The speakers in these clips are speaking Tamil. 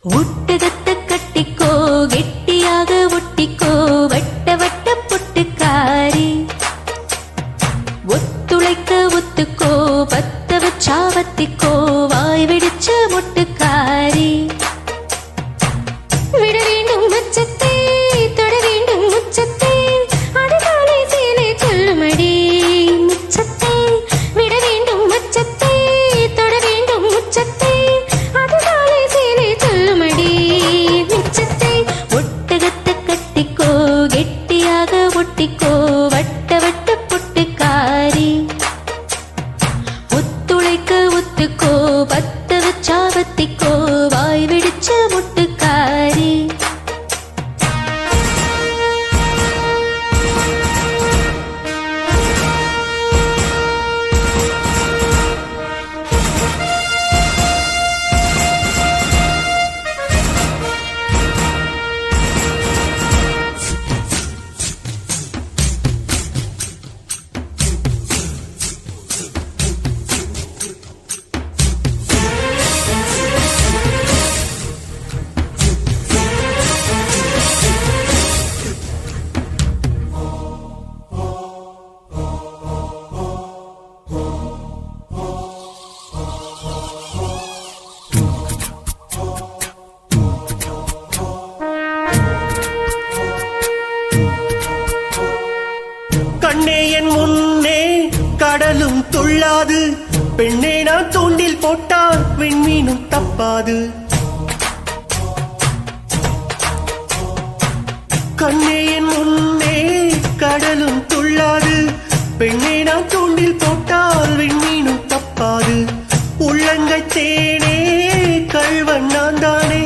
ஒட்டகத்த கட்டிக்கோ கெட்டியாக ஒட்டிக்கோ வட்ட வட்ட பொட்டுக்காரி ஒத்துழைக்க ஒத்துக்கோ பத்த வச்சா வத்திக்கோ வாய் வெடிச்ச மொட்டுக்காரி விட வேண்டும் மச்சத்தை தொட வேண்டும் முச்சத்தை அதிகாலை சேலை சொல்லுமடி முச்சத்தை விட வேண்டும் மச்சத்தை தொட வேண்டும் முச்சத்தை அதிகாலை சேலை சொல்லுமடி முச்சத்தை ஒட்டகத்தை கட்டிக்கோ கெட்டியாக ஒட்டிக்கோ வட்ட வட்ட பொட்டுக்காரி ஒத்துழைக்க ஒத்துக்கோ பத்த வச்சா வத்திக்கோ வாய் வெடிச்ச மொட்டுக்காரி கண்ணே என் முன்னே கடலும் துள்ளாது பெண்ணே நான் தூண்டில் போட்டால் விண்மீனும் தப்பாது கண்ணே என் முன்னே கடலும் துள்ளாது பெண்ணே நான் தூண்டில் போட்டால் விண்மீனும் தப்பாது உள்ளங்கை தேனே கள்வன் நான் தானே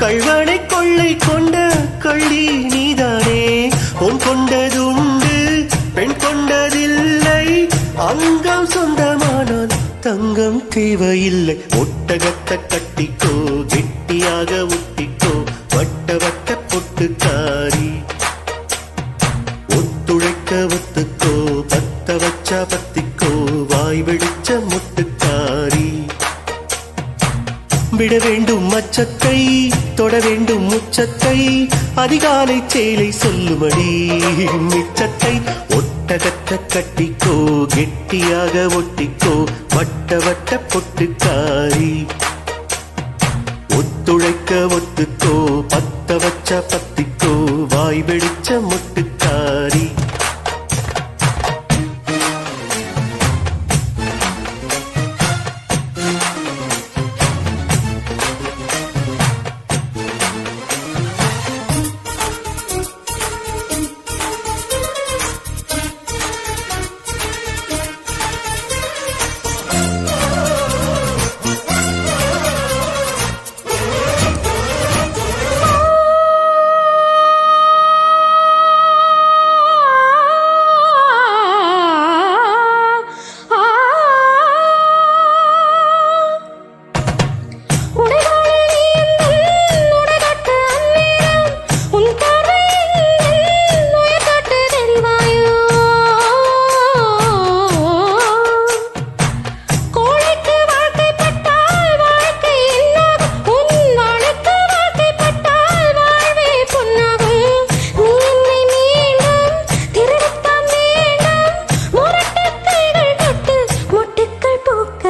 கள்வனை கொள்ளை கொண்ட கள்ளி நீதானே உன் கொண்டதுண்டு பெண் கொண்டதில்லை அங்கம் சொந்தமானால் தங்கம் தேவையில்லை ஒட்டகத்தை கட்டிக்கோ கெட்டியாக ஒட்டிக்கோ வட்ட வட்ட பொட்டுக்காரி ஒத்துழைக்க ஒத்துக்கோ பத்த வச்சா பத்திக்கோ வாய் வெடிச்ச மொட்டுக்காரி விட வேண்டும் மச்சத்தை தொட வேண்டும் முச்சத்தை அதிகாலை சேலை சொல்லுமடி மிச்சத்தை ஒட்டகத்தை கட்டிக்கோ கெட்டியாக ஒட்டிக்கோ வட்ட வட்ட பொட்டுக்காரி ஒத்துழைக்க ஒத்துக்கோ பத்த வச்ச பத்திக்கோ வாய் வெடிச்ச மொட்டுக்காரி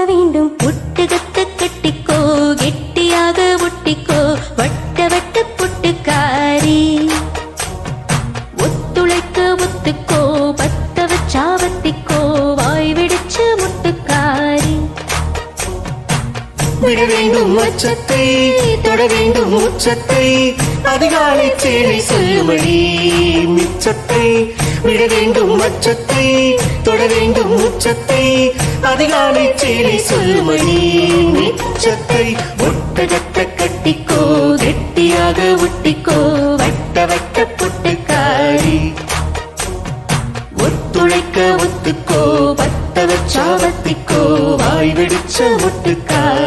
ஒட்டகத்தை கட்டிக்கோ கெட்டியாக ஒட்டிக்கோ வட்ட வட்ட பொட்டுக்காரி ஒத்துழைக்க ஒத்துக்கோ பத்த வச்சா வத்திக்கோ வாய் வெடிச்ச மொட்டுக்காரி விட வேண்டும் மச்சத்தை தொட வேண்டும் முச்சத்தை அதிகாலை சேலை சொல்லுமடி மிச்சத்தை விட வேண்டும் மச்சத்தை தொட வேண்டும் முச்சத்தை அதிகாலை சேலை சொல்லுமடி மிச்சத்தை ஒட்டகத்தை கட்டிக்கோ கெட்டியாக ஒட்டிக்கோ வட்ட வட்ட பொட்டுக்காரி ஒத்துழைக்க ஒத்துக்கோ பத்த வச்சா வத்திக்கோ வாய் வெடிச்ச மொட்டுக்காரி